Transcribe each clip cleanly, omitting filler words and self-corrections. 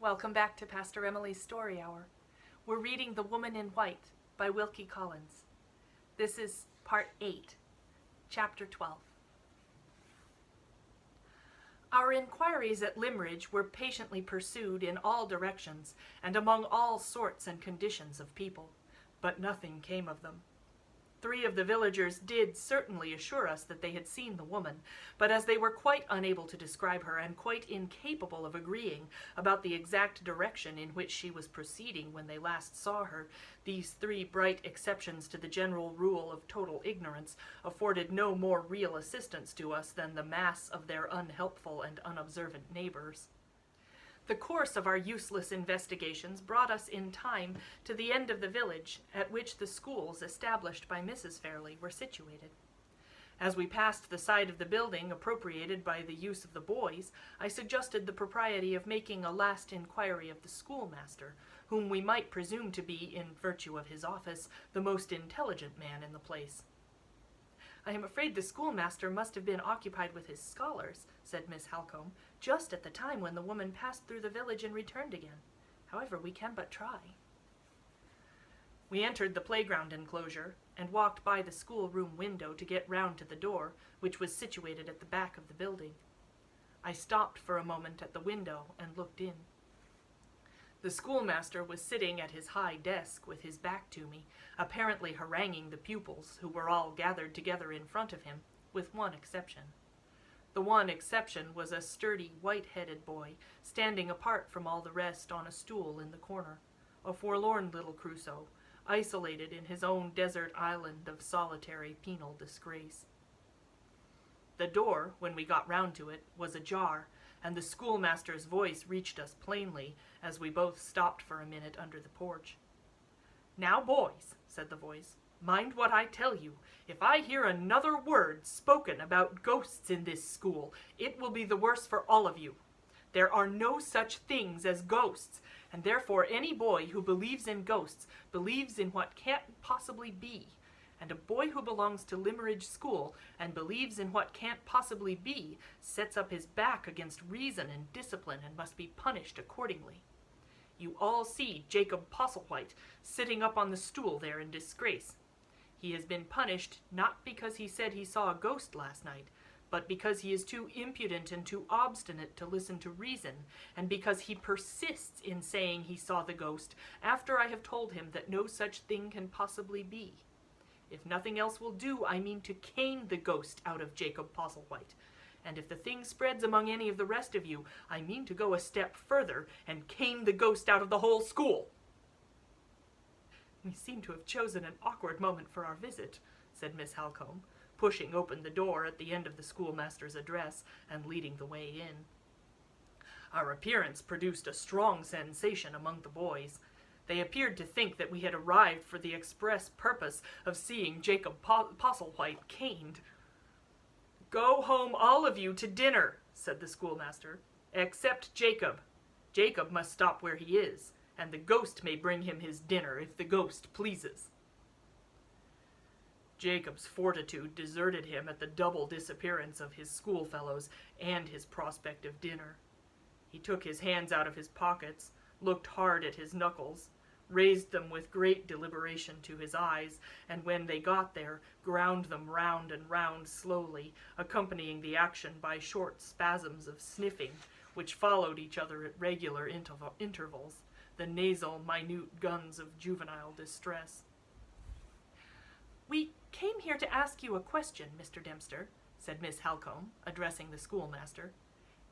Welcome back to Pastor Emilie's Story Hour. We're reading The Woman in White by Wilkie Collins. This is Part 8, Chapter 12. Our inquiries at Limmeridge were patiently pursued in all directions and among all sorts and conditions of people, but nothing came of them. 3 of the villagers did certainly assure us that they had seen the woman, but as they were quite unable to describe her and quite incapable of agreeing about the exact direction in which she was proceeding when they last saw her, these 3 bright exceptions to the general rule of total ignorance afforded no more real assistance to us than the mass of their unhelpful and unobservant neighbors. The course of our useless investigations brought us in time to the end of the village at which the schools established by Mrs. Fairley were situated. As we passed the side of the building appropriated by the use of the boys, I suggested the propriety of making a last inquiry of the schoolmaster, whom we might presume to be, in virtue of his office, the most intelligent man in the place. "I am afraid the schoolmaster must have been occupied with his scholars," said Miss Halcombe, "just at the time when the woman passed through the village and returned again. However, we can but try." We entered the playground enclosure and walked by the schoolroom window to get round to the door, which was situated at the back of the building. I stopped for a moment at the window and looked in. The schoolmaster was sitting at his high desk with his back to me, apparently haranguing the pupils, who were all gathered together in front of him, with one exception. The one exception was a sturdy, white-headed boy, standing apart from all the rest on a stool in the corner, a forlorn little Crusoe, isolated in his own desert island of solitary penal disgrace. The door, when we got round to it, was ajar, and the schoolmaster's voice reached us plainly as we both stopped for a minute under the porch. "Now, boys," said the voice, "mind what I tell you. If I hear another word spoken about ghosts in this school, it will be the worse for all of you. There are no such things as ghosts, and therefore any boy who believes in ghosts believes in what can't possibly be. And a boy who belongs to Limmeridge School and believes in what can't possibly be sets up his back against reason and discipline and must be punished accordingly. You all see Jacob Postlethwaite sitting up on the stool there in disgrace. He has been punished not because he said he saw a ghost last night, but because he is too impudent and too obstinate to listen to reason, and because he persists in saying he saw the ghost after I have told him that no such thing can possibly be. If nothing else will do, I mean to cane the ghost out of Jacob Postlethwaite. And if the thing spreads among any of the rest of you, I mean to go a step further and cane the ghost out of the whole school." "We seem to have chosen an awkward moment for our visit," said Miss Halcombe, pushing open the door at the end of the schoolmaster's address and leading the way in. Our appearance produced a strong sensation among the boys. They appeared to think that we had arrived for the express purpose of seeing Jacob Postlethwaite caned. "Go home, all of you, to dinner," said the schoolmaster, "except Jacob. Jacob must stop where he is, and the ghost may bring him his dinner if the ghost pleases." Jacob's fortitude deserted him at the double disappearance of his schoolfellows and his prospective dinner. He took his hands out of his pockets, looked hard at his knuckles, raised them with great deliberation to his eyes, and when they got there, ground them round and round slowly, accompanying the action by short spasms of sniffing, which followed each other at regular intervals, the nasal, minute guns of juvenile distress. "We came here to ask you a question, Mr. Dempster," said Miss Halcombe, addressing the schoolmaster,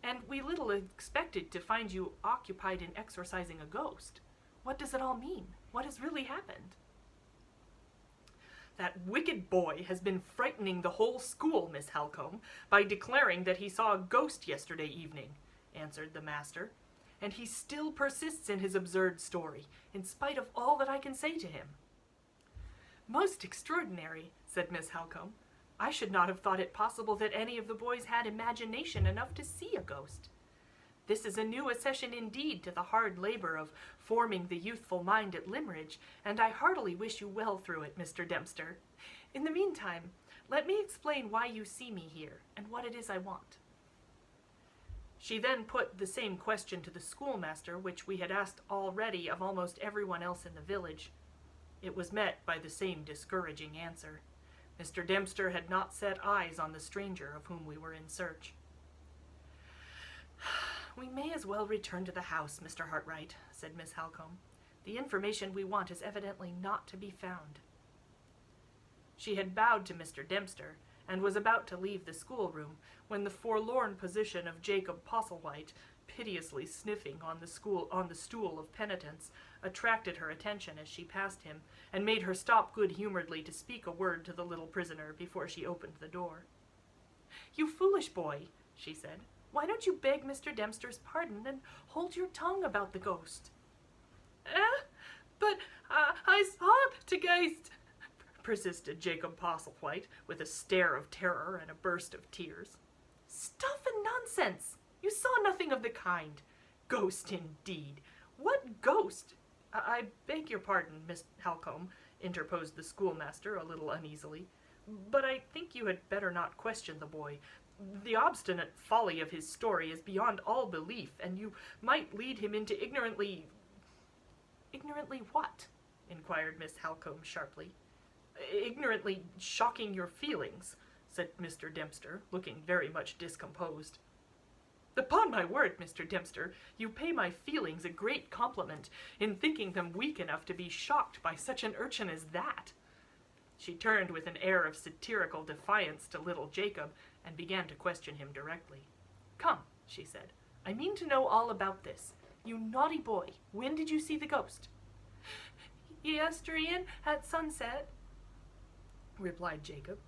"and we little expected to find you occupied in exorcising a ghost. What does it all mean? What has really happened?" "That wicked boy has been frightening the whole school, Miss Halcombe, by declaring that he saw a ghost yesterday evening," answered the master, "and he still persists in his absurd story, in spite of all that I can say to him." "Most extraordinary," said Miss Halcombe. "I should not have thought it possible that any of the boys had imagination enough to see a ghost. This is a new accession indeed to the hard labor of forming the youthful mind at Limmeridge, and I heartily wish you well through it, Mr. Dempster. In the meantime, let me explain why you see me here, and what it is I want." She then put the same question to the schoolmaster, which we had asked already of almost everyone else in the village. It was met by the same discouraging answer. Mr. Dempster had not set eyes on the stranger of whom we were in search. "We may as well return to the house, Mr. Hartright," said Miss Halcombe. "The information we want is evidently not to be found." She had bowed to Mr. Dempster, and was about to leave the schoolroom, when the forlorn position of Jacob Postlewhite, piteously sniffing on the stool of penitence, attracted her attention as she passed him, and made her stop good-humoredly to speak a word to the little prisoner before she opened the door. "You foolish boy," she said, "why don't you beg Mr. Dempster's pardon and hold your tongue about the ghost?" But I saw the ghost," persisted Jacob Postlewhite, with a stare of terror and a burst of tears. "Stuff and nonsense! You saw nothing of the kind. Ghost, indeed! What ghost?" I beg your pardon, Miss Halcombe," interposed the schoolmaster a little uneasily, "but I think you had better not question the boy. The obstinate folly of his story is beyond all belief, and you might lead him into ignorantly—" "Ignorantly what?" inquired Miss Halcombe sharply. "Ignorantly shocking your feelings," said Mr. Dempster, looking very much discomposed. "Upon my word, Mr. Dempster, you pay my feelings a great compliment in thinking them weak enough to be shocked by such an urchin as that." She turned with an air of satirical defiance to little Jacob and began to question him directly. "Come," she said, "I mean to know all about this. You naughty boy, when did you see the ghost?" "Yestereen at sunset," replied Jacob.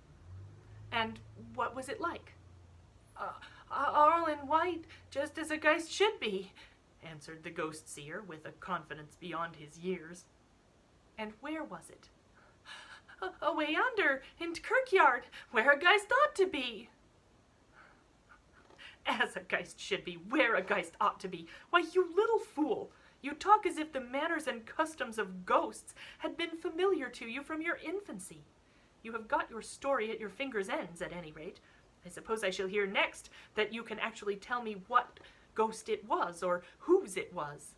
"And what was it like?" All in white, just as a ghost should be," answered the ghost seer with a confidence beyond his years. "And where was it?" "Away yonder, in t' kirkyard, where a ghost ought to be." "As a ghost should be, where a ghost ought to be! Why, you little fool! You talk as if the manners and customs of ghosts had been familiar to you from your infancy. You have got your story at your fingers' ends, at any rate. I suppose I shall hear next that you can actually tell me what ghost it was, or whose it was."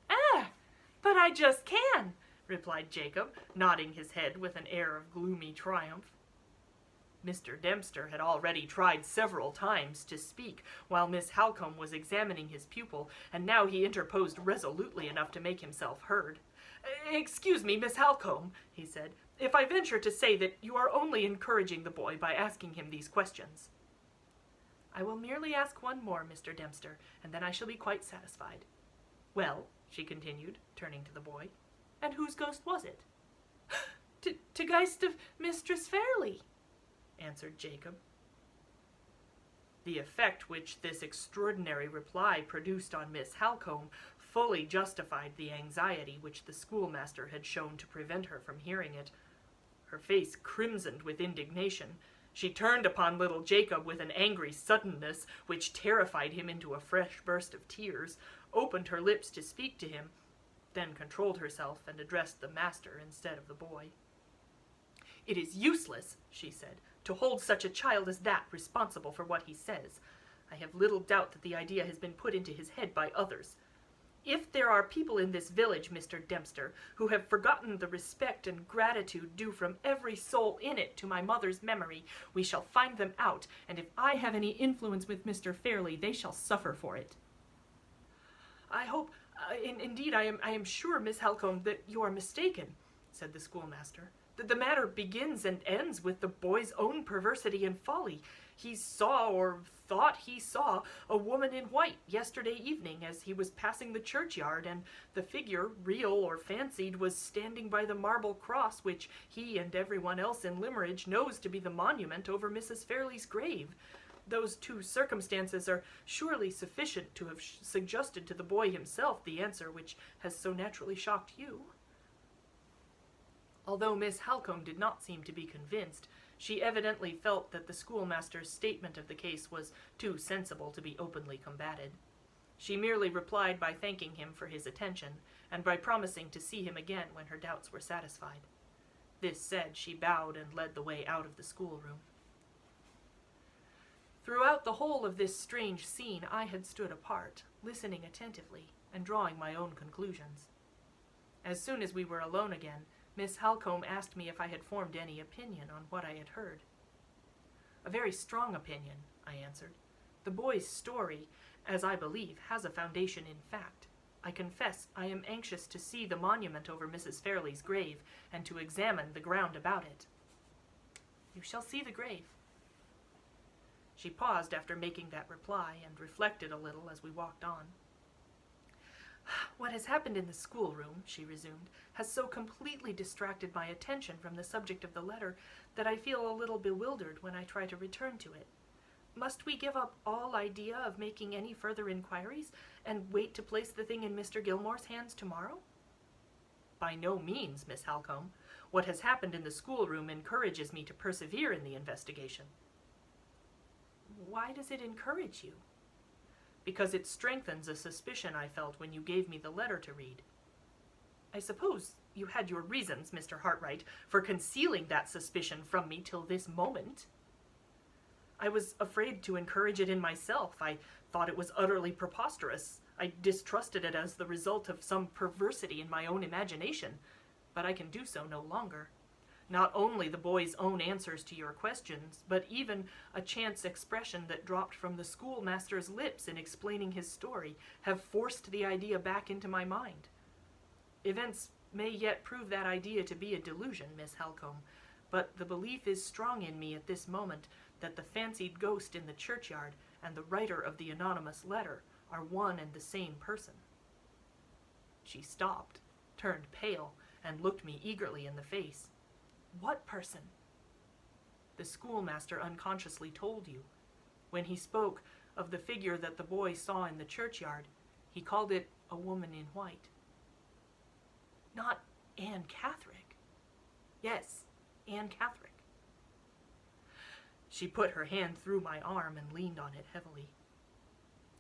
But I just can," replied Jacob, nodding his head with an air of gloomy triumph. Mr. Dempster had already tried several times to speak while Miss Halcombe was examining his pupil, and now he interposed resolutely enough to make himself heard. "Excuse me, Miss Halcombe," he said, "if I venture to say that you are only encouraging the boy by asking him these questions." "I will merely ask one more, Mr. Dempster, and then I shall be quite satisfied. Well," she continued, turning to the boy, "and whose ghost was it?" "T' ghost of Mistress Fairlie," answered Jacob. The effect which this extraordinary reply produced on Miss Halcombe fully justified the anxiety which the schoolmaster had shown to prevent her from hearing it. Her face crimsoned with indignation. She turned upon little Jacob with an angry suddenness which terrified him into a fresh burst of tears, opened her lips to speak to him, then controlled herself and addressed the master instead of the boy. "It is useless," she said, "to hold such a child as that responsible for what he says. I have little doubt that the idea has been put into his head by others. If there are people in this village, Mr. Dempster, who have forgotten the respect and gratitude due from every soul in it to my mother's memory, we shall find them out, and if I have any influence with Mr. Fairlie, they shall suffer for it." "I hope, indeed I am sure, Miss Halcombe, that you are mistaken," said the schoolmaster. "The matter begins and ends with the boy's own perversity and folly. He saw, or thought he saw, a woman in white yesterday evening as he was passing the churchyard, and the figure, real or fancied, was standing by the marble cross which he and everyone else in Limmeridge knows to be the monument over Mrs. Fairlie's grave. Those two circumstances are surely sufficient to have suggested to the boy himself the answer which has so naturally shocked you." Although Miss Halcombe did not seem to be convinced, she evidently felt that the schoolmaster's statement of the case was too sensible to be openly combated. She merely replied by thanking him for his attention, and by promising to see him again when her doubts were satisfied. This said, she bowed and led the way out of the schoolroom. Throughout the whole of this strange scene I had stood apart, listening attentively and drawing my own conclusions. As soon as we were alone again, Miss Halcombe asked me if I had formed any opinion on what I had heard. "A very strong opinion," I answered. "The boy's story, as I believe, has a foundation in fact. I confess I am anxious to see the monument over Mrs. Fairley's grave and to examine the ground about it." "You shall see the grave." She paused after making that reply and reflected a little as we walked on. "What has happened in the schoolroom," she resumed, "has so completely distracted my attention from the subject of the letter that I feel a little bewildered when I try to return to it. Must we give up all idea of making any further inquiries and wait to place the thing in Mr. Gilmore's hands tomorrow?" "By no means, Miss Halcombe. What has happened in the schoolroom encourages me to persevere in the investigation." "Why does it encourage you?" "Because it strengthens a suspicion I felt when you gave me the letter to read." "I suppose you had your reasons, Mr. Hartright, for concealing that suspicion from me till this moment." "I was afraid to encourage it in myself. I thought it was utterly preposterous. I distrusted it as the result of some perversity in my own imagination, but I can do so no longer. Not only the boy's own answers to your questions, but even a chance expression that dropped from the schoolmaster's lips in explaining his story have forced the idea back into my mind. Events may yet prove that idea to be a delusion, Miss Halcombe, but the belief is strong in me at this moment that the fancied ghost in the churchyard and the writer of the anonymous letter are one and the same person." She stopped, turned pale, and looked me eagerly in the face. "What person?" "The schoolmaster unconsciously told you. When he spoke of the figure that the boy saw in the churchyard, he called it a woman in white." "Not Anne Catherick?" "Yes, Anne Catherick." She put her hand through my arm and leaned on it heavily.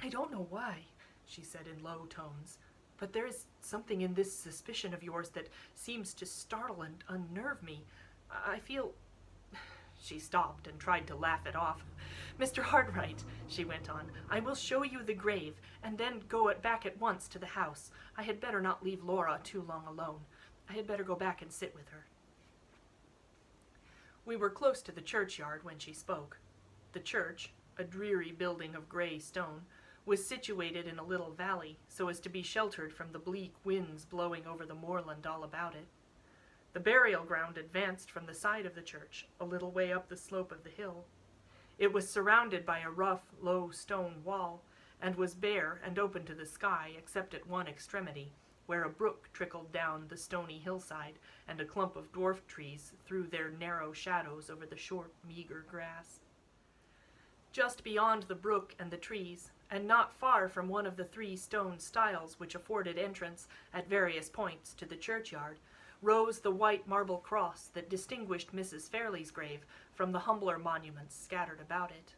"I don't know why," she said in low tones, "but there is something in this suspicion of yours that seems to startle and unnerve me. I feel—" She stopped and tried to laugh it off. "Mr. Hartright," she went on, "I will show you the grave, and then go back at once to the house. I had better not leave Laura too long alone. I had better go back and sit with her." We were close to the churchyard when she spoke. The church, a dreary building of grey stone, was situated in a little valley, so as to be sheltered from the bleak winds blowing over the moorland all about it. The burial ground advanced from the side of the church, a little way up the slope of the hill. It was surrounded by a rough, low stone wall, and was bare and open to the sky except at one extremity, where a brook trickled down the stony hillside, and a clump of dwarf trees threw their narrow shadows over the short, meager grass. Just beyond the brook and the trees, and not far from one of the 3 stone stiles which afforded entrance at various points to the churchyard, rose the white marble cross that distinguished Mrs. Fairley's grave from the humbler monuments scattered about it.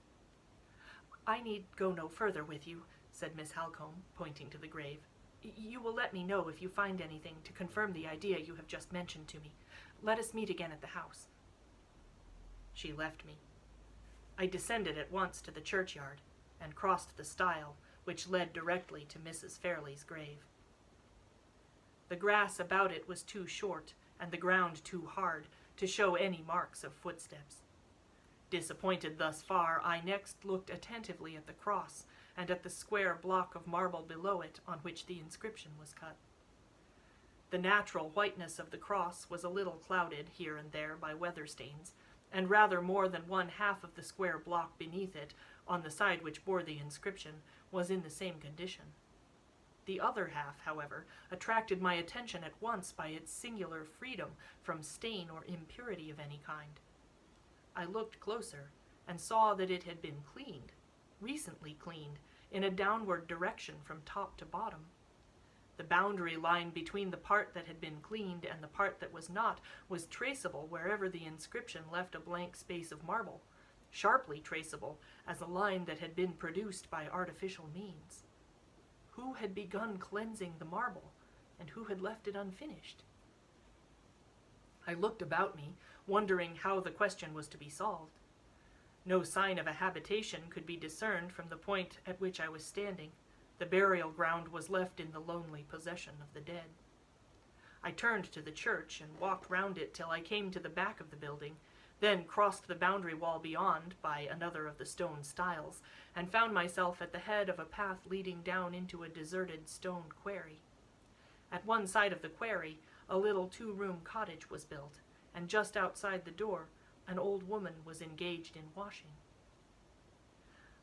"I need go no further with you," said Miss Halcombe, pointing to the grave. "You will let me know if you find anything to confirm the idea you have just mentioned to me. Let us meet again at the house." She left me. I descended at once to the churchyard and crossed the stile, which led directly to Mrs. Fairley's grave. The grass about it was too short, and the ground too hard, to show any marks of footsteps. Disappointed thus far, I next looked attentively at the cross, and at the square block of marble below it on which the inscription was cut. The natural whiteness of the cross was a little clouded here and there by weather stains, and rather more than 1/2 of the square block beneath it, on the side which bore the inscription, was in the same condition. The other half, however, attracted my attention at once by its singular freedom from stain or impurity of any kind. I looked closer, and saw that it had been cleaned, recently cleaned, in a downward direction from top to bottom. The boundary line between the part that had been cleaned and the part that was not was traceable wherever the inscription left a blank space of marble, sharply traceable as a line that had been produced by artificial means. Who had begun cleansing the marble, and who had left it unfinished? I looked about me, wondering how the question was to be solved. No sign of a habitation could be discerned from the point at which I was standing. The burial ground was left in the lonely possession of the dead. I turned to the church and walked round it till I came to the back of the building, then crossed the boundary wall beyond by another of the stone stiles, and found myself at the head of a path leading down into a deserted stone quarry. At one side of the quarry, a little 2-room cottage was built, and just outside the door, an old woman was engaged in washing.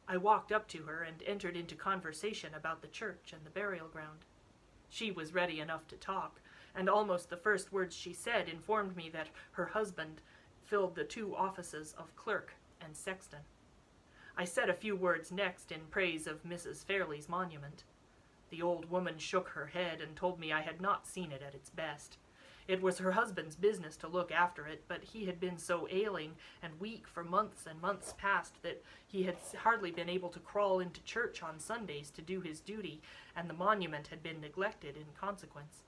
I walked up to her and entered into conversation about the church and the burial ground. She was ready enough to talk, and almost the first words she said informed me that her husband filled the 2 offices of clerk and sexton. I said a few words next in praise of Mrs. Fairley's monument. The old woman shook her head and told me I had not seen it at its best. It was her husband's business to look after it, but he had been so ailing and weak for months and months past that he had hardly been able to crawl into church on Sundays to do his duty, and the monument had been neglected in consequence.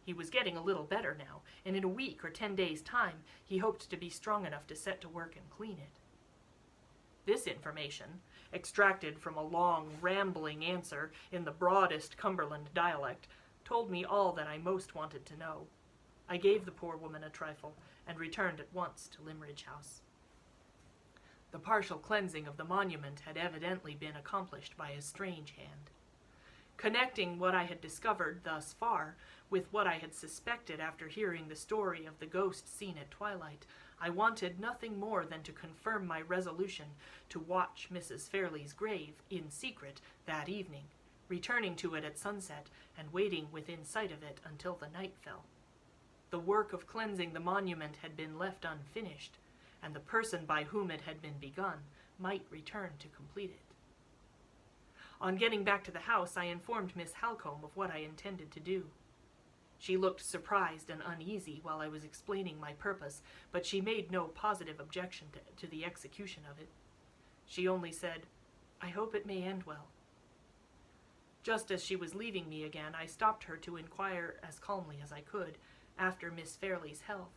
He was getting a little better now, and in a week or 10 days' time he hoped to be strong enough to set to work and clean it. This information, extracted from a long, rambling answer in the broadest Cumberland dialect, told me all that I most wanted to know. I gave the poor woman a trifle, and returned at once to Limmeridge House. The partial cleansing of the monument had evidently been accomplished by a strange hand. Connecting what I had discovered thus far with what I had suspected after hearing the story of the ghost seen at twilight, I wanted nothing more than to confirm my resolution to watch Mrs. Fairley's grave in secret that evening, returning to it at sunset and waiting within sight of it until the night fell. The work of cleansing the monument had been left unfinished, and the person by whom it had been begun might return to complete it. On getting back to the house, I informed Miss Halcombe of what I intended to do. She looked surprised and uneasy while I was explaining my purpose, but she made no positive objection to the execution of it. She only said, "I hope it may end well." Just as she was leaving me again, I stopped her to inquire as calmly as I could after Miss Fairley's health.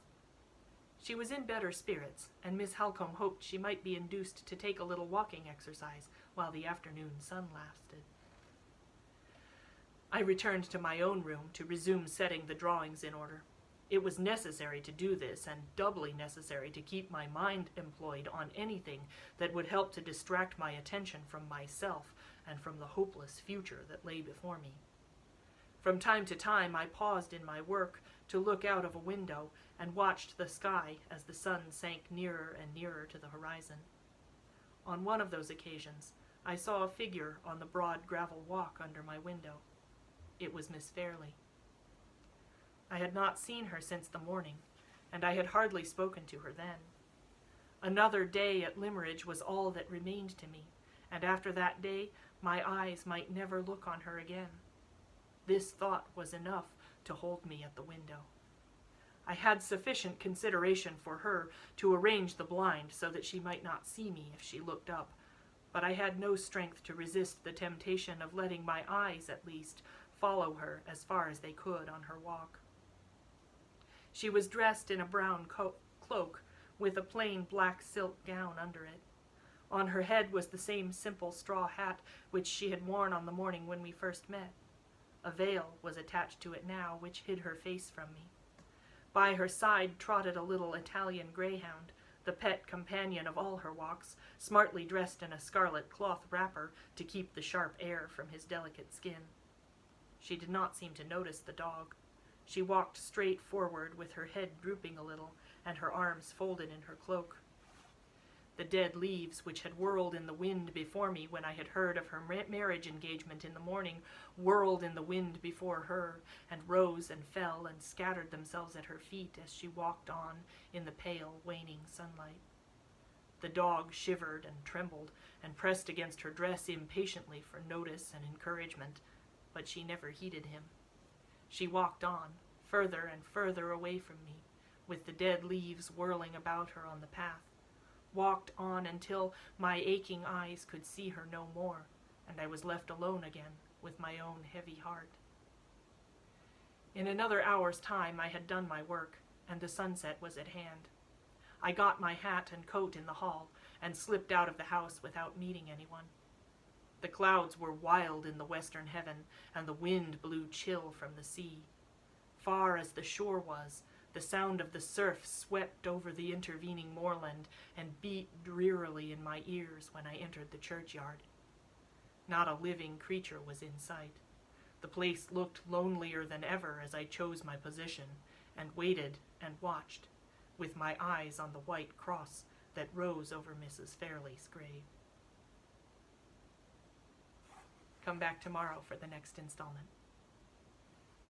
She was in better spirits, and Miss Halcombe hoped she might be induced to take a little walking exercise while the afternoon sun lasted. I returned to my own room to resume setting the drawings in order. It was necessary to do this, and doubly necessary to keep my mind employed on anything that would help to distract my attention from myself and from the hopeless future that lay before me. From time to time I paused in my work to look out of a window and watched the sky as the sun sank nearer and nearer to the horizon. On one of those occasions, I saw a figure on the broad gravel walk under my window. It was Miss Fairley. I had not seen her since the morning, and I had hardly spoken to her then. Another day at Limmeridge was all that remained to me, and after that day my eyes might never look on her again. This thought was enough to hold me at the window. I had sufficient consideration for her to arrange the blind so that she might not see me if she looked up, but I had no strength to resist the temptation of letting my eyes, at least, follow her as far as they could on her walk. She was dressed in a brown cloak with a plain black silk gown under it. On her head was the same simple straw hat which she had worn on the morning when we first met. A veil was attached to it now, which hid her face from me. By her side trotted a little Italian greyhound, the pet companion of all her walks, smartly dressed in a scarlet cloth wrapper to keep the sharp air from his delicate skin. She did not seem to notice the dog. She walked straight forward with her head drooping a little and her arms folded in her cloak. The dead leaves, which had whirled in the wind before me when I had heard of her marriage engagement in the morning, whirled in the wind before her, and rose and fell and scattered themselves at her feet as she walked on in the pale, waning sunlight. The dog shivered and trembled and pressed against her dress impatiently for notice and encouragement, but she never heeded him. She walked on, further and further away from me, with the dead leaves whirling about her on the path, walked on until my aching eyes could see her no more, and I was left alone again with my own heavy heart. In another hour's time I had done my work, and the sunset was at hand. I got my hat and coat in the hall, and slipped out of the house without meeting anyone. The clouds were wild in the western heaven, and the wind blew chill from the sea. Far as the shore was, the sound of the surf swept over the intervening moorland and beat drearily in my ears when I entered the churchyard. Not a living creature was in sight. The place looked lonelier than ever as I chose my position, and waited and watched, with my eyes on the white cross that rose over Mrs. Fairley's grave. Come back tomorrow for the next installment.